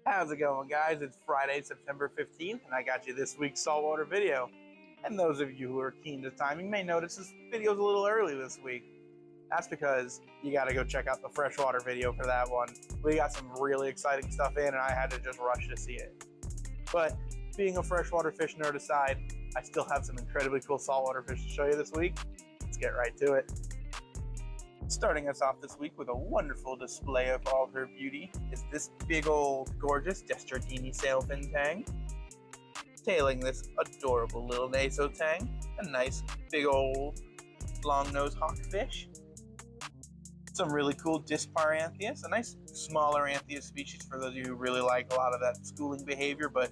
How's it going, guys? It's Friday, September 15th, and I got you this week's saltwater video. And those of you who are keen to timing may notice this video's a little early this week. That's because you gotta go check out the freshwater video for that one. We got some really exciting stuff in, and I had to just rush to see it. But being a freshwater fish nerd aside, I still have some incredibly cool saltwater fish to show you this week. Let's get right to it. Starting us off this week with a wonderful display of all her beauty is this big old gorgeous Destrodini sailfin tang. Tailing this adorable little naso tang, a nice big old long-nosed hawkfish. Some really cool Disparanthius, a nice smaller anthias species for those of you who really like a lot of that schooling behavior but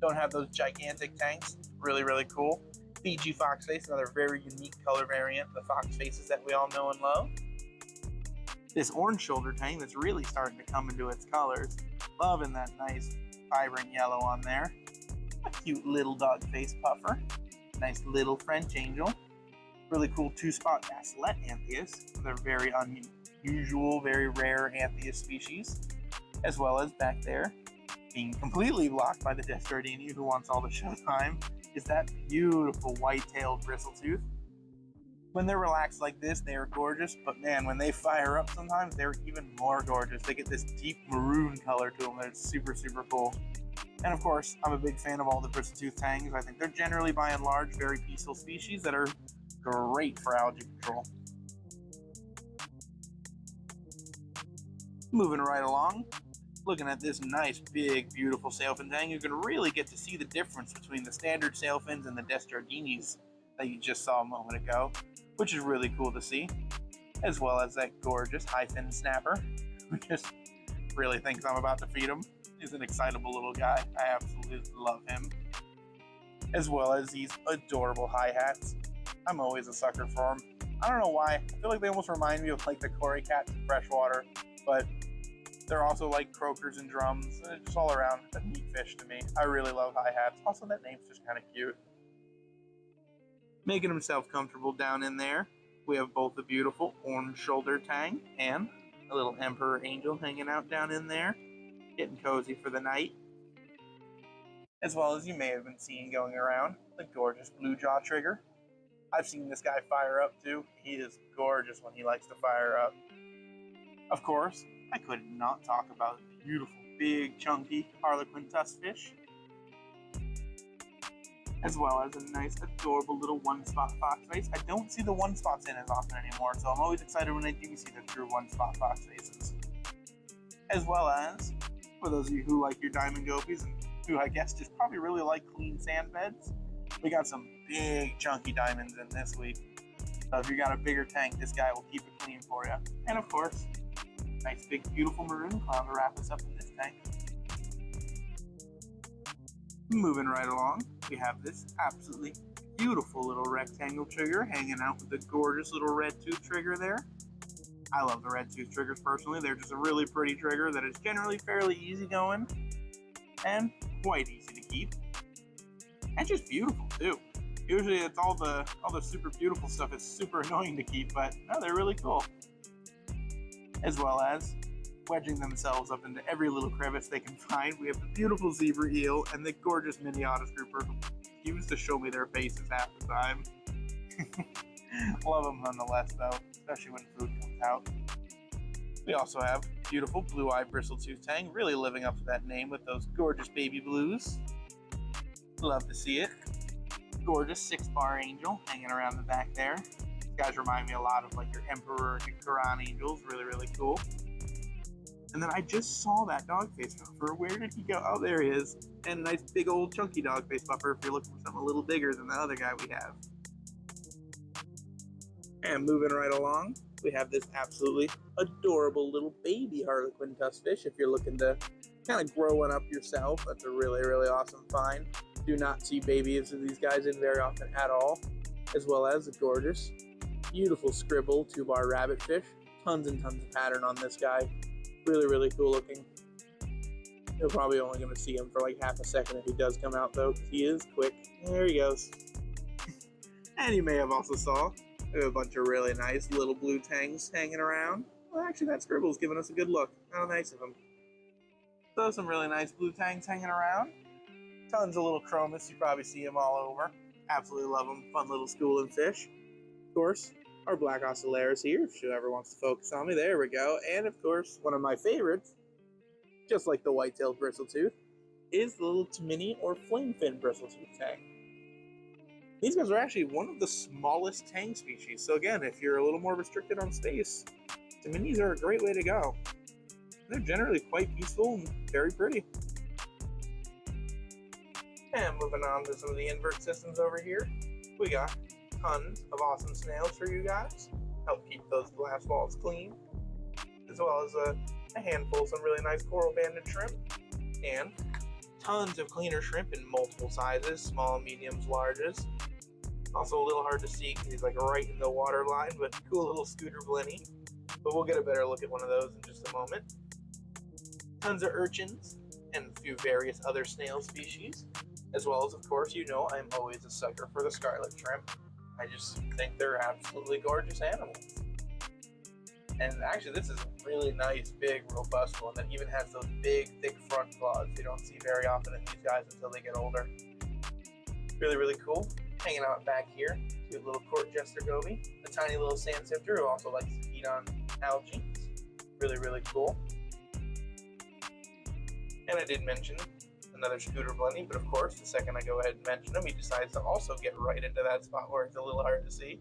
don't have those gigantic tanks. Really, really cool. Fiji foxface, another very unique color variant of the fox faces that we all know and love. This orange shoulder tang that's really starting to come into its colors. Loving that nice vibrant yellow on there. A cute little dog face puffer. Nice little French angel. Really cool two-spot gaslet anthias. They're very unusual, very rare anthias species. As well as back there, being completely blocked by the Destrodini who wants all the showtime, is that beautiful white-tailed bristletootth. When they're relaxed like this, they are gorgeous, but man, when they fire up sometimes, they're even more gorgeous. They get this deep maroon color to them that's super, super cool. And of course, I'm a big fan of all the bristletoothed tangs. I think they're generally, by and large, very peaceful species that are great for algae control. Moving right along, looking at this nice, big, beautiful sailfin tang, you can really get to see the difference between the standard sailfins and the Destrodinis that you just saw a moment ago, which is really cool to see, as well as that gorgeous high fin snapper, who just really thinks I'm about to feed him. He's an excitable little guy. I absolutely love him. As well as these adorable hi-hats. I'm always a sucker for them. I don't know why. I feel like they almost remind me of like the Cory cats in freshwater, but they're also like croakers and drums. They're just all around a neat fish to me. I really love hi-hats. Also, that name's just kind of cute. Making himself comfortable down in there, we have both the beautiful orange shoulder tang and a little emperor angel hanging out down in there, getting cozy for the night. As well as you may have been seeing going around, the gorgeous blue jaw trigger. I've seen this guy fire up too. He is gorgeous when he likes to fire up. Of course, I could not talk about the beautiful, big, chunky harlequin tuskfish, as well as a nice, adorable little one-spot foxface. I don't see the one-spots in as often anymore, so I'm always excited when I do see the true one-spot foxfaces. As well as, for those of you who like your diamond gobies, and who I guess just probably really like clean sand beds, we got some big, chunky diamonds in this week. So if you got a bigger tank, this guy will keep it clean for you. And of course, nice, big, beautiful maroon clown to wrap us up in this tank. Moving right along, we have this absolutely beautiful little rectangle trigger hanging out with the gorgeous little red tooth trigger there. I love the red tooth triggers personally. They're just a really pretty trigger that is generally fairly easygoing and quite easy to keep. And just beautiful too. Usually it's all the super beautiful stuff is super annoying to keep, but no, they're really cool. As well as wedging themselves up into every little crevice they can find, we have the beautiful zebra eel and the gorgeous mini otis grouper who used to show me their faces half the time. Love them nonetheless though, especially when food comes out. We also have beautiful blue-eye bristletoothed tang, really living up to that name with those gorgeous baby blues. Love to see it. Gorgeous 6-bar angel hanging around the back there. These guys remind me a lot of like your emperor and your Quran angels, really, really cool. And then I just saw that dog face puffer. Where did he go? Oh, there he is. And a nice big old chunky dog face puffer if you're looking for something a little bigger than the other guy we have. And moving right along, we have this absolutely adorable little baby harlequin tuskfish if you're looking to kind of grow one up yourself. That's a really, really awesome find. Do not see babies of these guys in very often at all. As well as a gorgeous, beautiful scribble 2-bar rabbitfish. Tons and tons of pattern on this guy. Really, really cool looking. You're probably only going to see him for like half a second if he does come out though, because he is quick. There he goes. And you may have also saw we have a bunch of really nice little blue tangs hanging around. Well, actually that scribble's giving us a good look. How nice of him. So some really nice blue tangs hanging around. Tons of little chromis, you probably see them all over. Absolutely love them, fun little schooling fish. Of course, our black ocellaris here, if whoever wants to focus on me, there we go. And of course, one of my favorites, just like the white-tailed bristletooth, is the little mini or flame fin bristletooth tang. These guys are actually one of the smallest tang species. So again, if you're a little more restricted on space, the minis are a great way to go. They're generally quite peaceful and very pretty. And moving on to some of the invert systems over here, we got tons of awesome snails for you guys. Help keep those glass walls clean, as well as a handful of some really nice coral banded shrimp, and tons of cleaner shrimp in multiple sizes, small, mediums, larges. Also a little hard to see because he's like right in the water line, but cool little scooter blenny. But we'll get a better look at one of those in just a moment. Tons of urchins and a few various other snail species, as well as, of course, you know I'm always a sucker for the scarlet shrimp. I just think they're absolutely gorgeous animals. And actually, this is a really nice, big, robust one that even has those big, thick front claws you don't see very often in these guys until they get older. Really, really cool. Hanging out back here, cute little court jester goby, a tiny little sand sifter who also likes to feed on algae. Really, really cool. And I did mention another scooter blenny, but of course, the second I go ahead and mention him, he decides to also get right into that spot where it's a little hard to see.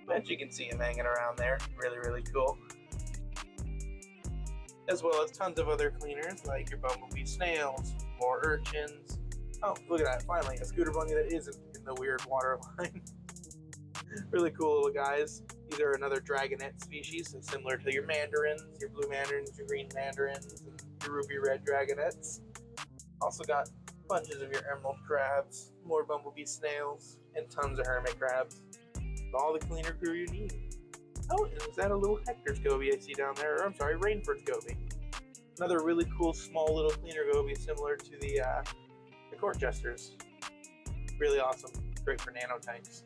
But you can see him hanging around there. Really, really cool. As well as tons of other cleaners like your bumblebee snails, more urchins. Oh, look at that, finally, a scooter blenny that isn't in the weird water line. Really cool little guys. These are another dragonette species, so similar to your mandarins, your blue mandarins, your green mandarins, and your ruby red dragonettes. Also got bunches of your emerald crabs, more bumblebee snails, and tons of hermit crabs. All the cleaner crew you need. Oh, and is that a little Hector's goby I see down there? Or I'm sorry, Rainford's goby. Another really cool small little cleaner goby similar to the court jesters. Really awesome. Great for nanotypes.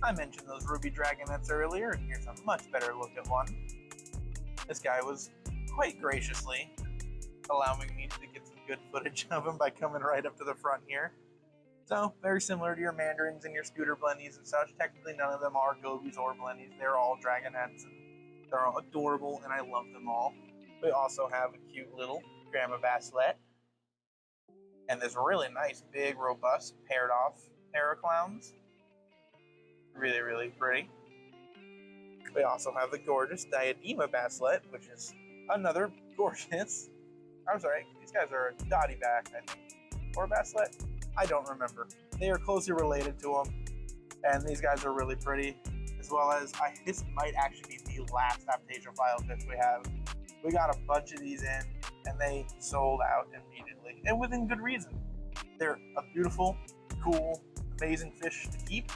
I mentioned those ruby dragonettes earlier, and here's a much better look at one. This guy was quite graciously allowing me to get some good footage of him by coming right up to the front here. So, very similar to your mandarins and your scooter blennies and such. Technically, none of them are gobies or blennies. They're all dragonettes, and they're all adorable, and I love them all. We also have a cute little grandma basslet, and this really nice, big, robust, paired-off pair of clowns. Really, really pretty. We also have the gorgeous diadema basslet, which is another gorgeous. I'm sorry, these guys are a dotty back, I think, or a basslet. I don't remember. They are closely related to them, and these guys are really pretty. As well as, this might actually be the last aptasiophile fish we have. We got a bunch of these in, and they sold out immediately, and within good reason. They're a beautiful, cool, amazing fish to keep,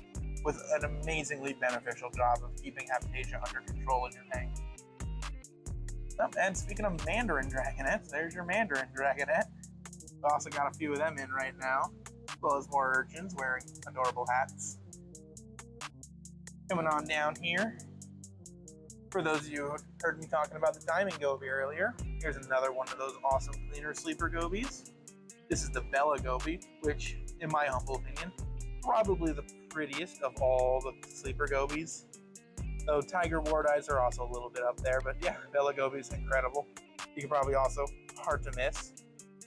with an amazingly beneficial job of keeping aptasia under control in your tank. And speaking of mandarin dragonettes, there's your mandarin dragonette. We've also got a few of them in right now, as well as more urchins wearing adorable hats. Coming on down here, for those of you who heard me talking about the diamond goby earlier, here's another one of those awesome cleaner sleeper gobies. This is the Bella goby, which, in my humble opinion, probably the prettiest of all the sleeper gobies. Though tiger wart eyes are also a little bit up there, but yeah, Bella goby is incredible. You can probably also, hard to miss,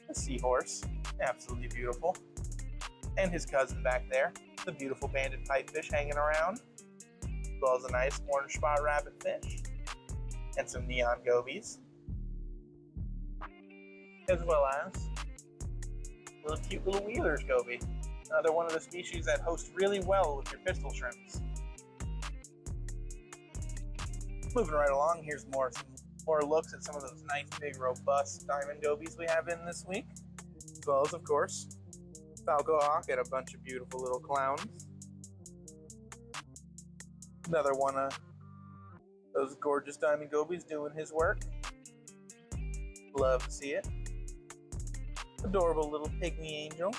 a seahorse, absolutely beautiful. And his cousin back there, the beautiful banded pipefish hanging around, as well as a nice orange spot rabbitfish, and some neon gobies, as well as a little cute little Wheeler's goby, another one of the species that host really well with your pistol shrimps. Moving right along, here's some more looks at some of those nice, big, robust diamond gobies we have in this week, as well as, of course, Falco Hawk and a bunch of beautiful little clowns. Another one of those gorgeous diamond gobies doing his work. Love to see it. Adorable little pygmy angel,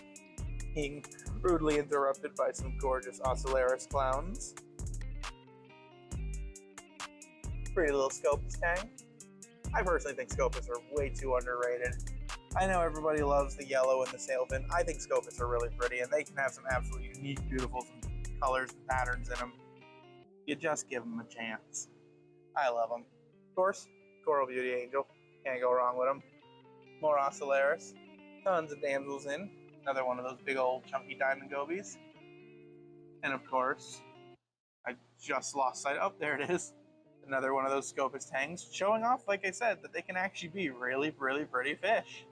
being rudely interrupted by some gorgeous ocellaris clowns. Pretty little Scopus tang. I personally think Scopus are way too underrated. I know everybody loves the yellow and the sailfin. I think Scopus are really pretty, and they can have some absolutely unique, beautiful colors and patterns in them. You just give them a chance. I love them. Of course, Coral Beauty Angel. Can't go wrong with them. More Ocellaris. Tons of damsels in. Another one of those big old chunky diamond gobies. And of course, I just lost sight. Oh, there it is. Another one of those Scopus tangs, showing off, like I said, that they can actually be really, really pretty fish.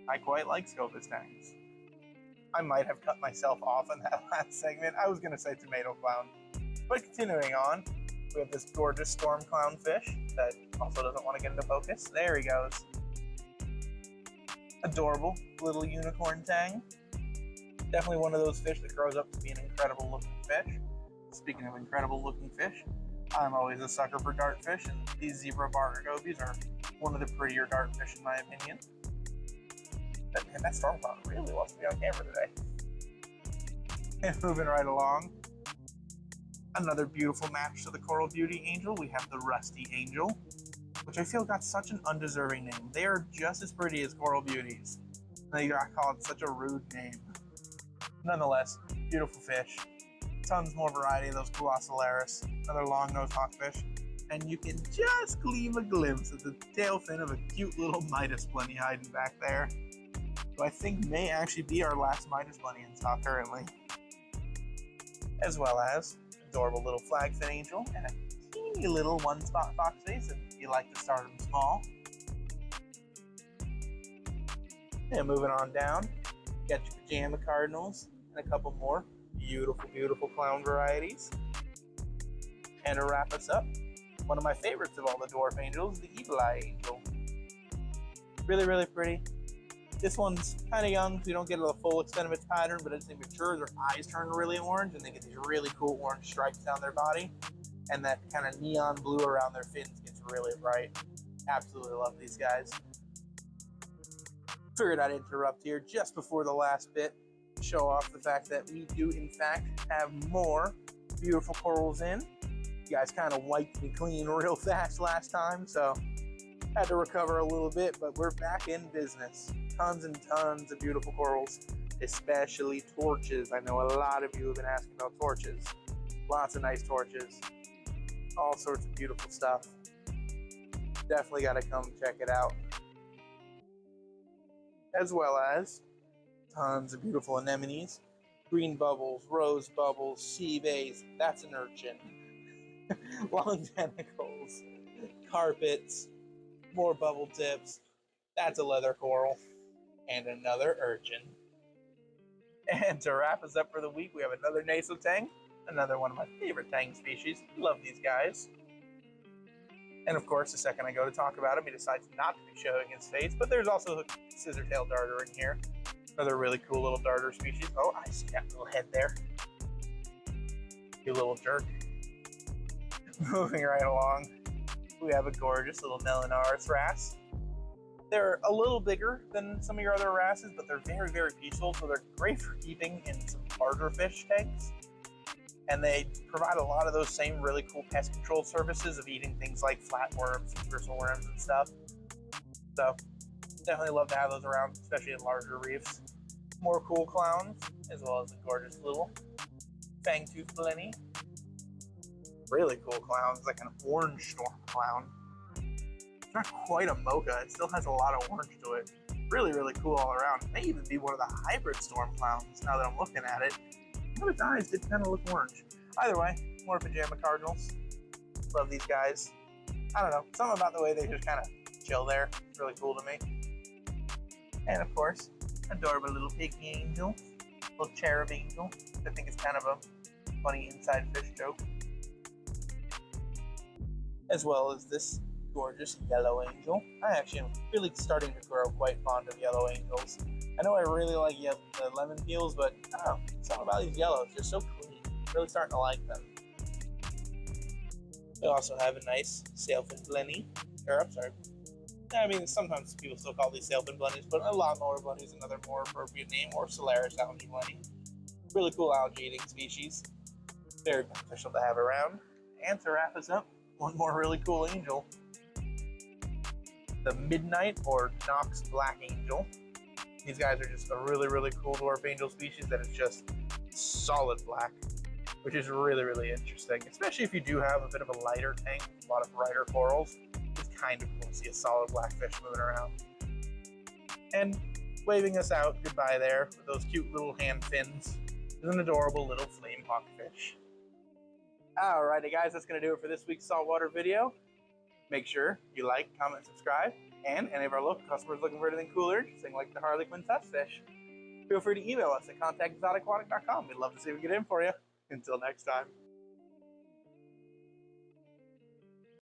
I quite like Scopus tangs. I might have cut myself off in that last segment. I was going to say tomato clown. But continuing on, we have this gorgeous storm clownfish that also doesn't want to get into focus. There he goes. Adorable little unicorn tang. Definitely one of those fish that grows up to be an incredible looking fish. Speaking of incredible looking fish, I'm always a sucker for dartfish, and these zebra barter gobies are one of the prettier dartfish in my opinion. Man, that storm clown really wants to be on camera today. And moving right along, another beautiful match to the Coral Beauty Angel. We have the Rusty Angel, which I feel got such an undeserving name. They are just as pretty as Coral Beauties. They got called such a rude name. Nonetheless, beautiful fish. Tons more variety of those cool Ocellaris, another long-nosed hawkfish, and you can just glean a glimpse of the tail fin of a cute little Midas bunny hiding back there, who I think may actually be our last Midas bunny in stock currently. As well as adorable little flagfin angel and a teeny little one-spot fox face if you like to start them small. And moving on down, you got your pajama cardinals and a couple more beautiful, beautiful clown varieties. And to wrap us up, one of my favorites of all the dwarf angels, the Evil Eye Angel. Really, really pretty. This one's kind of young, so you don't get the full extent of its pattern, but as they mature, their eyes turn really orange, and they get these really cool orange stripes down their body, and that kind of neon blue around their fins gets really bright. Absolutely love these guys. Figured I'd interrupt here just before the last bit, show off the fact that we do in fact have more beautiful corals in. You guys kind of wiped me clean real fast last time, so had to recover a little bit, but we're back in business. Tons and tons of beautiful corals, especially torches. I know a lot of you have been asking about torches. Lots of nice torches. All sorts of beautiful stuff. Definitely got to come check it out. As well as tons of beautiful anemones, green bubbles, rose bubbles, sea bays, that's an urchin, long tentacles, carpets, more bubble tips, that's a leather coral, and another urchin. And to wrap us up for the week, we have another Naso tang, another one of my favorite tang species. Love these guys. And of course, the second I go to talk about him, he decides not to be showing his face, but there's also a scissor-tailed darter in here. Another really cool little darter species. Oh, I see that little head there. You little jerk. Moving right along, we have a gorgeous little Melanaris wrasse. They're a little bigger than some of your other wrasses, but they're very, very peaceful, so they're great for keeping in some larger fish tanks. And they provide a lot of those same really cool pest control services of eating things like flatworms and bristleworms and stuff. So definitely love to have those around, especially in larger reefs. More cool clowns, as well as a gorgeous little fang-toothed blenny. Really cool clowns, like an orange storm clown. It's not quite a mocha, it still has a lot of orange to it. Really, really cool all around. It may even be one of the hybrid storm clowns now that I'm looking at it. One of its eyes did kind of look orange. Either way, more pajama cardinals. Love these guys. I don't know, something about the way they just kind of chill there. It's really cool to me. And of course, adorable little piggy angel, little cherub angel. I think it's kind of a funny inside fish joke. As well as this gorgeous yellow angel. I actually am really starting to grow quite fond of yellow angels. I know I really like the lemon peels, but I don't know, something about these yellows, they're so clean. I'm really starting to like them. We also have a nice sailfin blenny. I mean, sometimes people still call these sailfin blennies, but a lawnmower blenny is another more appropriate name, or Solaris algae blenny. Really cool algae eating species. Very beneficial to have around. And to wrap us up, one more really cool angel. the Midnight or Knox Black Angel. These guys are just a really, really cool dwarf angel species that is just solid black, which is really, really interesting, especially if you do have a bit of a lighter tank, a lot of brighter corals. It's kind of cool to see a solid black fish moving around. And waving us out goodbye there with those cute little hand fins is an adorable little flame hawk fish. Alrighty guys, that's going to do it for this week's saltwater video. Make sure you like, comment, subscribe, and any of our local customers looking for anything cooler, interesting like the Harlequin test fish, feel free to email us at contact@exoticaquatic.com. We'd love to see if we can get in for you. Until next time.